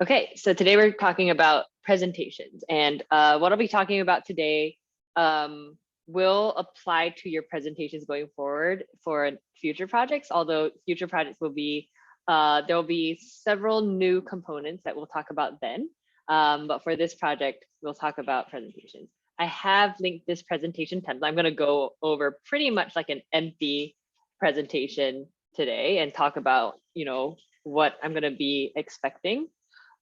Okay, so today we're talking about presentations, and what I'll be talking about today will apply to your presentations going forward for future projects, although future projects will be, there will be several new components that we'll talk about then. But for this project, we'll talk about presentations. I have linked this presentation template. I'm going to go over pretty much like an empty presentation today and talk about, what I'm going to be expecting.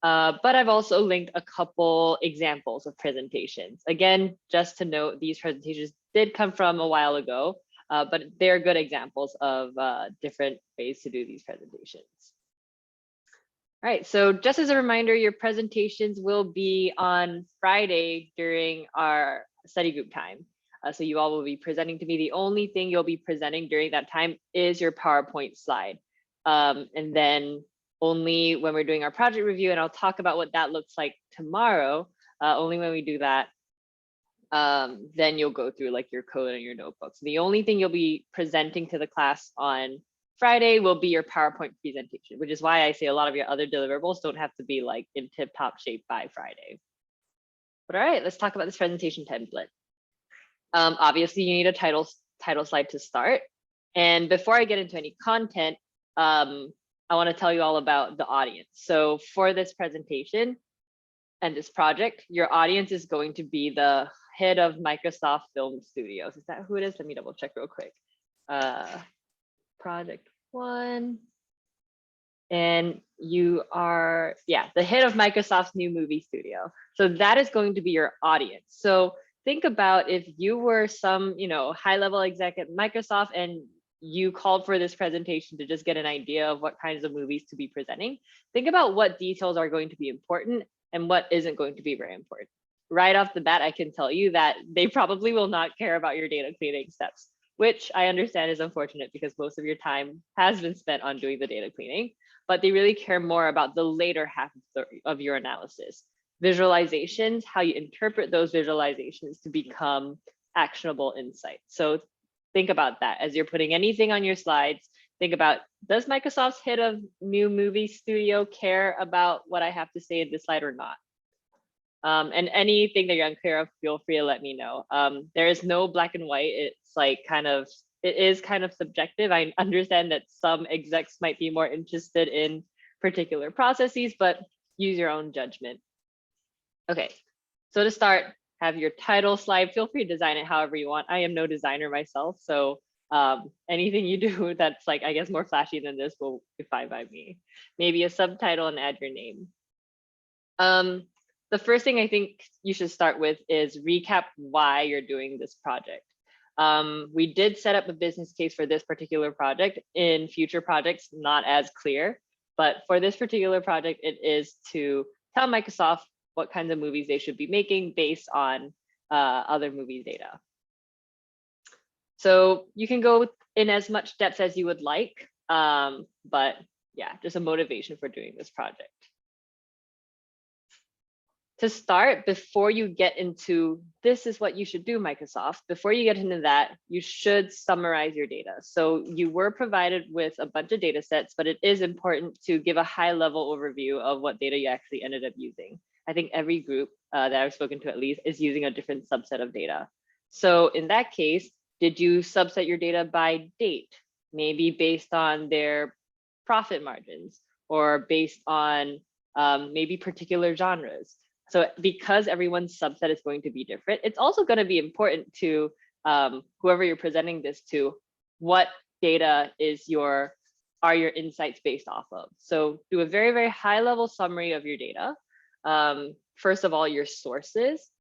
But I've also linked a couple examples of presentations. Again, just to note, these presentations did come from a while ago, but they're good examples of different ways to do these presentations. All right, so just as a reminder, your presentations will be on Friday during our study group time. So you all will be presenting to me. The only thing you'll be presenting during that time is your PowerPoint slide. And then only when we're doing our project review, and I'll talk about what that looks like tomorrow, only when we do that, then you'll go through like your code and your notebooks. The only thing you'll be presenting to the class on Friday will be your PowerPoint presentation, which is why I say a lot of your other deliverables don't have to be like in tip-top shape by Friday. But all right, let's talk about this presentation template. Obviously, you need a title slide to start. And before I get into any content, I want to tell you all about the audience. So for this presentation and this project, your audience is going to be the head of Microsoft Film Studios. Is that who it is? Let me double check real quick. Project 1. And you are, the head of Microsoft's new movie studio. So that is going to be your audience. So think about if you were some, high-level exec at Microsoft and you called for this presentation to just get an idea of what kinds of movies to be presenting. Think about what details are going to be important and what isn't going to be very important. Right off the bat, I can tell you that they probably will not care about your data cleaning steps, which I understand is unfortunate because most of your time has been spent on doing the data cleaning, but they really care more about the later half of your analysis. Visualizations, how you interpret those visualizations to become actionable insights. So think about that as you're putting anything on your slides. Think about, does Microsoft's head of new movie studio care about what I have to say in this slide or not? And anything that you're unclear of, feel free to let me know. There is no black and white. It's like it is kind of subjective. I understand that some execs might be more interested in particular processes, but use your own judgment. Okay, so to start, have your title slide. Feel free to design it however you want. I am no designer myself, so anything you do that's like, I guess, more flashy than this will be fine by me. Maybe a subtitle and add your name. The first thing I think you should start with is recap why you're doing this project. We did set up a business case for this particular project. In future projects, not as clear, but for this particular project, it is to tell Microsoft what kinds of movies they should be making based on other movie data. So you can go in as much depth as you would like, but yeah, just a motivation for doing this project. To start, before you get into this is what you should do, Microsoft, before you get into that, you should summarize your data. So you were provided with a bunch of data sets, but it is important to give a high level overview of what data you actually ended up using. I think every group that I've spoken to at least is using a different subset of data. So in that case, did you subset your data by date? Maybe based on their profit margins or based on maybe particular genres. So because everyone's subset is going to be different, it's also going to be important to whoever you're presenting this to, what data are your insights based off of. So do a very, very high level summary of your data. First of all, your sources.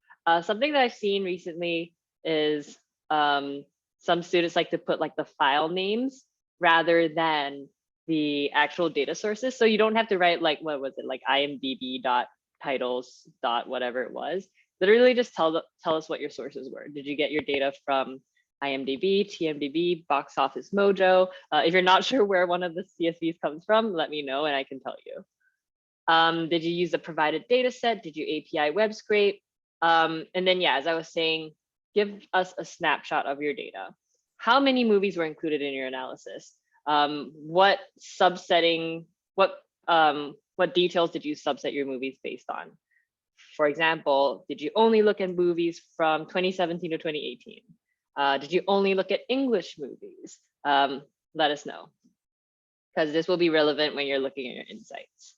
Something that I've seen recently is some students like to put like the file names rather than the actual data sources. So you don't have to write like, what was it, like imdb.titles. whatever it was. Literally just tell us what your sources were. Did you get your data from IMDb, TMDB, Box Office Mojo? If you're not sure where one of the CSVs comes from, let me know and I can tell you. Did you use a provided data set? Did you API web scrape? And then, as I was saying, give us a snapshot of your data. How many movies were included in your analysis? What subsetting, what what details did you subset your movies based on? For example, did you only look at movies from 2017 to 2018? Did you only look at English movies? Let us know, because this will be relevant when you're looking at your insights.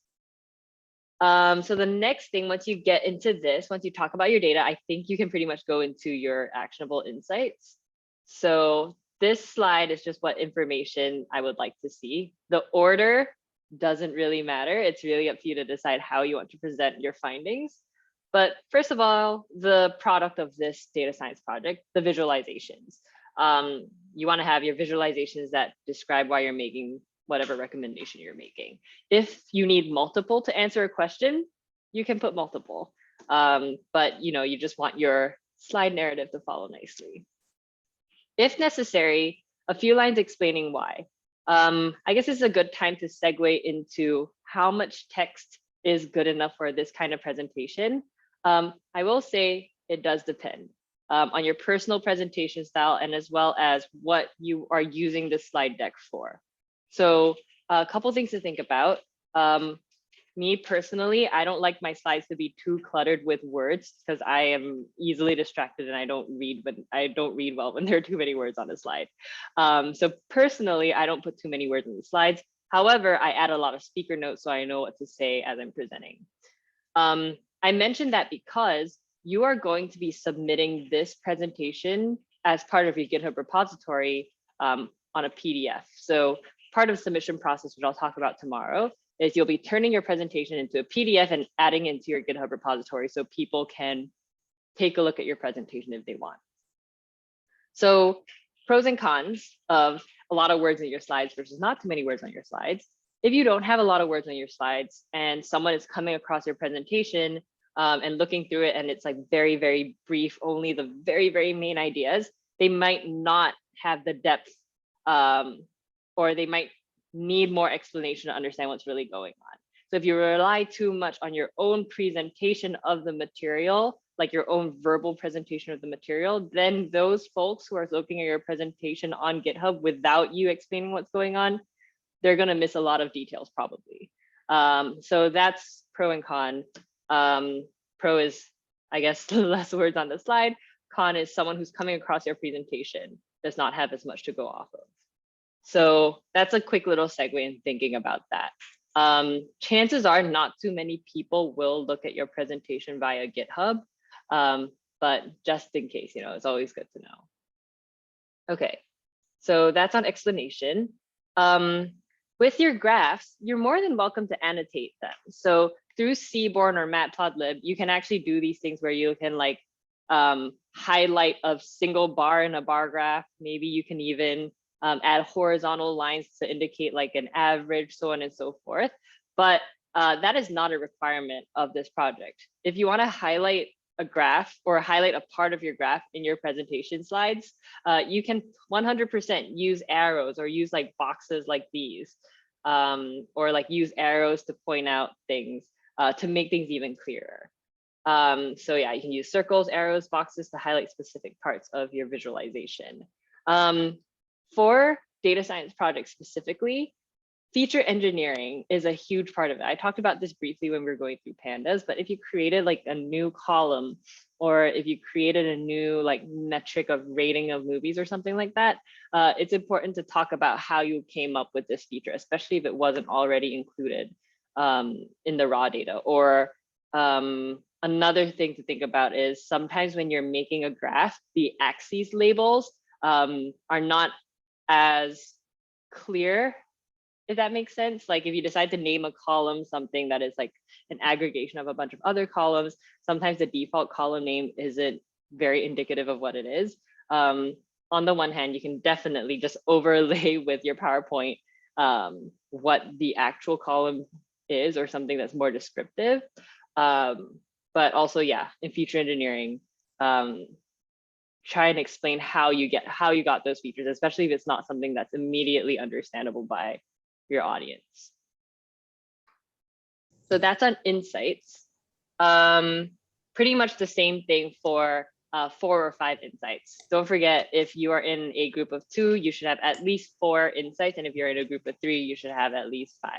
So the next thing, once you get into this, once you talk about your data, I think you can pretty much go into your actionable insights. So this slide is just what information I would like to see. The order doesn't really matter. It's really up to you to decide how you want to present your findings. But first of all, the product of this data science project, the visualizations. You want to have your visualizations that describe why you're making whatever recommendation you're making. If you need multiple to answer a question, you can put multiple. But you just want your slide narrative to follow nicely. If necessary, a few lines explaining why. I guess this is a good time to segue into how much text is good enough for this kind of presentation. I will say it does depend on your personal presentation style and as well as what you are using the slide deck for. So a couple things to think about. Me personally, I don't like my slides to be too cluttered with words because I am easily distracted and I don't read well when there are too many words on a slide. So personally, I don't put too many words in the slides. However, I add a lot of speaker notes so I know what to say as I'm presenting. I mentioned that because you are going to be submitting this presentation as part of your GitHub repository on a PDF. So part of the submission process, which I'll talk about tomorrow, is you'll be turning your presentation into a PDF and adding into your GitHub repository so people can take a look at your presentation if they want. So pros and cons of a lot of words in your slides versus not too many words on your slides. If you don't have a lot of words on your slides and someone is coming across your presentation and looking through it and it's like very, very brief, only the very, very main ideas, they might not have the depth or they might need more explanation to understand what's really going on. So if you rely too much on your own presentation of the material, like your own verbal presentation of the material, then those folks who are looking at your presentation on GitHub without you explaining what's going on, they're going to miss a lot of details probably. So that's pro and con. Pro is, I guess, less words on the slide. Con is someone who's coming across your presentation does not have as much to go off of. So that's a quick little segue in thinking about that. Chances are not too many people will look at your presentation via GitHub, but just in case, it's always good to know. Okay, so that's on explanation. With your graphs, you're more than welcome to annotate them. So through Seaborn or Matplotlib, you can actually do these things where you can like highlight a single bar in a bar graph. Maybe you can even add horizontal lines to indicate like an average, so on and so forth. But that is not a requirement of this project. If you want to highlight a graph or highlight a part of your graph in your presentation slides, you can 100% use arrows or use like boxes like these, or like use arrows to point out things to make things even clearer. So yeah, you can use circles, arrows, boxes to highlight specific parts of your visualization. For data science projects specifically, feature engineering is a huge part of it. I talked about this briefly when we were going through pandas, but if you created like a new column or if you created a new like metric of rating of movies or something like that, it's important to talk about how you came up with this feature, especially if it wasn't already included in the raw data. Or another thing to think about is sometimes when you're making a graph, the axes labels are not as clear, if that makes sense. Like if you decide to name a column something that is like an aggregation of a bunch of other columns, sometimes the default column name isn't very indicative of what it is. On the one hand, you can definitely just overlay with your PowerPoint what the actual column is or something that's more descriptive. But also, yeah, in feature engineering, try and explain how you got those features, especially if it's not something that's immediately understandable by your audience. So that's on insights. Pretty much the same thing for 4 or 5 insights. Don't forget, if you are in a group of 2, you should have at least 4 insights. And if you're in a group of 3, you should have at least 5.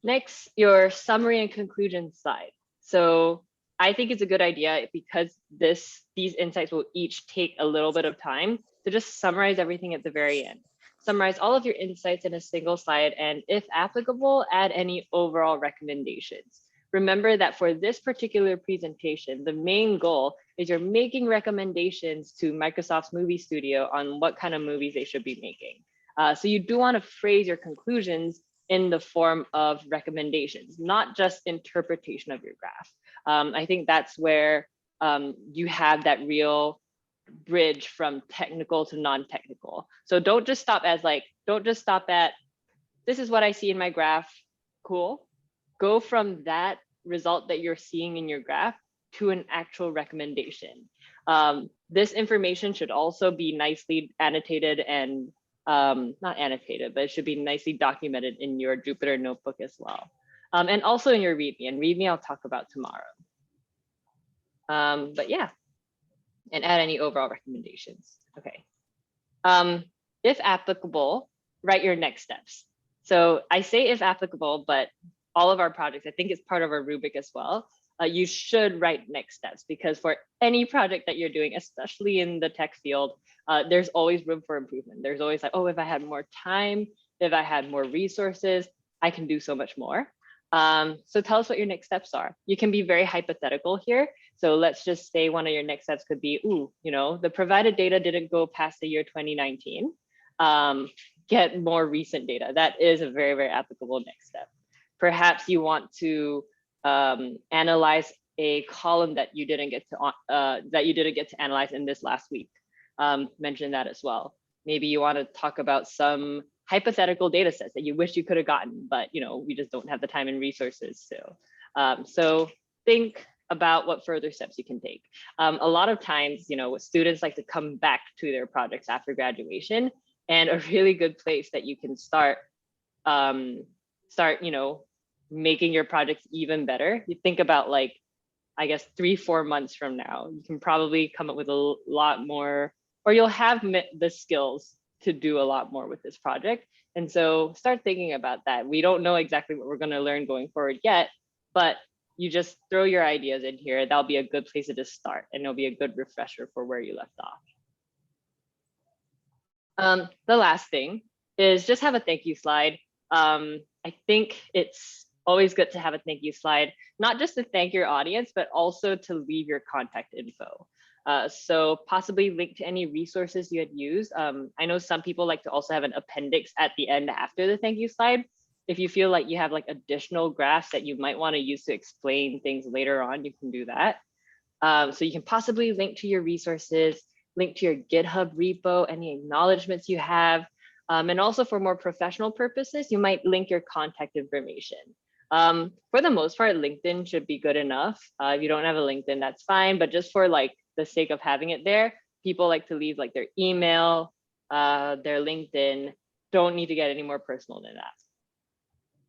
Next, your summary and conclusion slide. So I think it's a good idea because these insights will each take a little bit of time to just summarize everything at the very end. Summarize all of your insights in a single slide, and if applicable, add any overall recommendations. Remember that for this particular presentation, the main goal is you're making recommendations to Microsoft's movie studio on what kind of movies they should be making. So you do want to phrase your conclusions in the form of recommendations, not just interpretation of your graph. I think that's where you have that real bridge from technical to non-technical. So don't just stop at, this is what I see in my graph, cool. Go from that result that you're seeing in your graph to an actual recommendation. This information should also be nicely annotated and not annotated, but it should be nicely documented in your Jupyter notebook as well. And also in your README, and README I'll talk about tomorrow. But yeah, and add any overall recommendations. Okay. If applicable, write your next steps. So I say if applicable, but all of our projects, I think it's part of our rubric as well. You should write next steps because for any project that you're doing, especially in the tech field, there's always room for improvement. There's always like, oh, if I had more time, if I had more resources, I can do so much more. So tell us what your next steps are. You can be very hypothetical here. So let's just say one of your next steps could be, the provided data didn't go past the year 2019. Get more recent data. That is a very, very applicable next step. Perhaps you want to analyze a column that you didn't get to analyze in this last week. Mention that as well. Maybe you want to talk about some hypothetical data sets that you wish you could have gotten, but we just don't have the time and resources to. So think about what further steps you can take. A lot of times, students like to come back to their projects after graduation, and a really good place that you can start, making your projects even better. You think about like, I guess 3-4 months from now, you can probably come up with a lot more, or you'll have the skills to do a lot more with this project. And so start thinking about that. We don't know exactly what we're going to learn going forward yet, but you just throw your ideas in here. That'll be a good place to just start, and it'll be a good refresher for where you left off. The last thing is just have a thank you slide. I think it's always good to have a thank you slide, not just to thank your audience, but also to leave your contact info. So possibly link to any resources you had used. I know some people like to also have an appendix at the end after the thank you slide. If you feel like you have like additional graphs that you might want to use to explain things later on, you can do that. So you can possibly link to your resources, link to your GitHub repo, any acknowledgements you have. And also for more professional purposes, you might link your contact information. For the most part, LinkedIn should be good enough. If you don't have a LinkedIn, that's fine. But just for like the sake of having it there, people like to leave like their email, their LinkedIn. Don't need to get any more personal than that.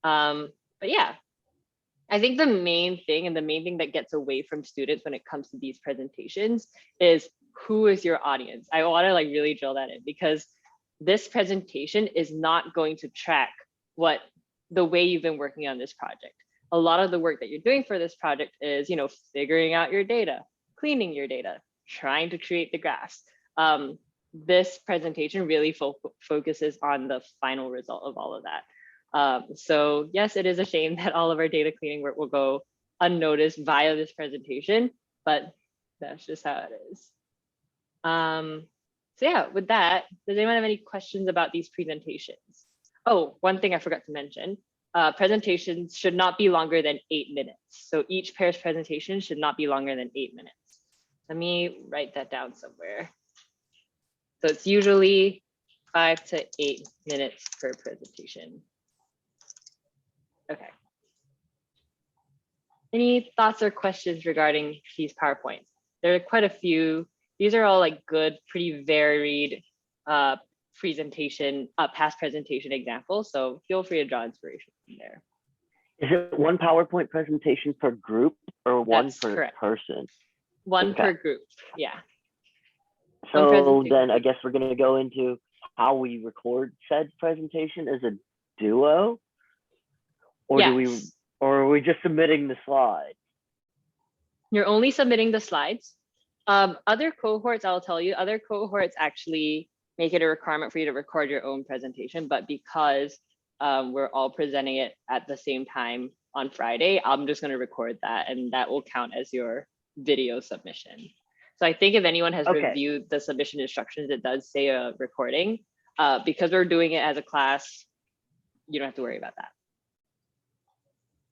But yeah, I think the main thing that gets away from students when it comes to these presentations is who is your audience. I want to like really drill that in, because this presentation is not going to track the way you've been working on this project. A lot of the work that you're doing for this project is, figuring out your data, cleaning your data, trying to create the graphs. This presentation really focuses on the final result of all of that. So yes, it is a shame that all of our data cleaning work will go unnoticed via this presentation, but that's just how it is. So yeah, with that, does anyone have any questions about these presentations? Oh, one thing I forgot to mention, presentations should not be longer than 8 minutes. So each pair's presentation should not be longer than 8 minutes. Let me write that down somewhere. So it's usually 5 to 8 minutes per presentation. Okay. Any thoughts or questions regarding these PowerPoints? There are quite a few. These are all like good, pretty varied past presentation examples. So feel free to draw inspiration from there. Is it one PowerPoint presentation per group or one per person? One per group, yeah. So then I guess we're going to go into how we record said presentation as a duo, Or do we, Yes. or are we just submitting the slide? You're only submitting the slides. Other cohorts, I'll tell you, other cohorts actually make it a requirement for you to record your own presentation, but because we're all presenting it at the same time on Friday, I'm just going to record that, and that will count as your video submission. So I think if anyone has Okay. reviewed the submission instructions, it does say a recording. Because we're doing it as a class, you don't have to worry about that.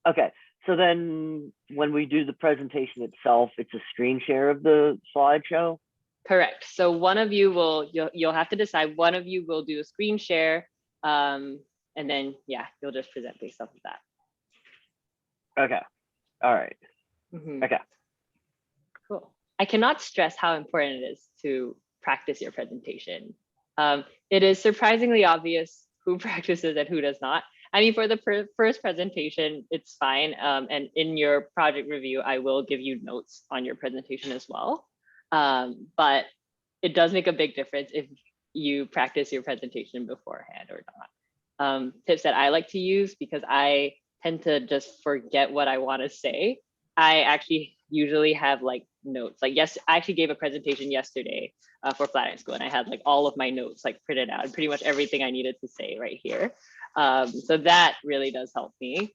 Okay, so then when we do the presentation itself, it's a screen share of the slideshow? Correct. So one of you will, you'll have to decide, one of you will do a screen share. And then, yeah, you'll just present based off of that. Okay, all right, Mhm. okay. Cool. I cannot stress how important it is to practice your presentation. It is surprisingly obvious who practices and who does not. I mean, for the first presentation, it's fine. And in your project review, I will give you notes on your presentation as well. But it does make a big difference if you practice your presentation beforehand or not. Tips that I like to use, because I tend to just forget what I want to say. I actually usually have like notes. Like, yes, I actually gave a presentation yesterday for Flatiron School, and I had like all of my notes like printed out, and pretty much everything I needed to say right here. So that really does help me,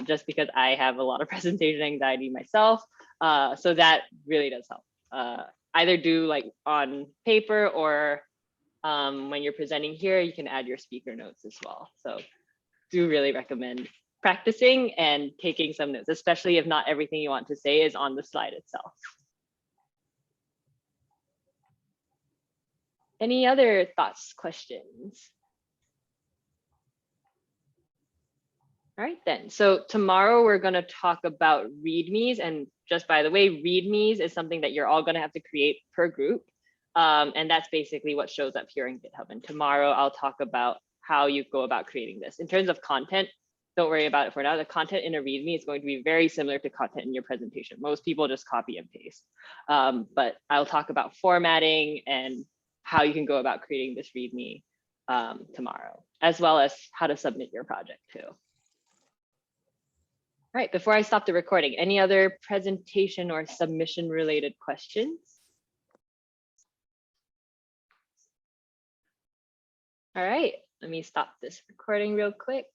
just because I have a lot of presentation anxiety myself. So that really does help. Either do like on paper, or when you're presenting here, you can add your speaker notes as well. So do really recommend practicing and taking some notes, especially if not everything you want to say is on the slide itself. Any other thoughts, questions? All right then, so tomorrow we're gonna talk about READMEs, and just by the way, READMEs is something that you're all gonna have to create per group. And that's basically what shows up here in GitHub. And tomorrow I'll talk about how you go about creating this. In terms of content, don't worry about it for now. The content in a README is going to be very similar to content in your presentation. Most people just copy and paste. But I'll talk about formatting and how you can go about creating this README tomorrow, as well as how to submit your project too. All right, before I stop the recording, any other presentation or submission related questions? All right, let me stop this recording real quick.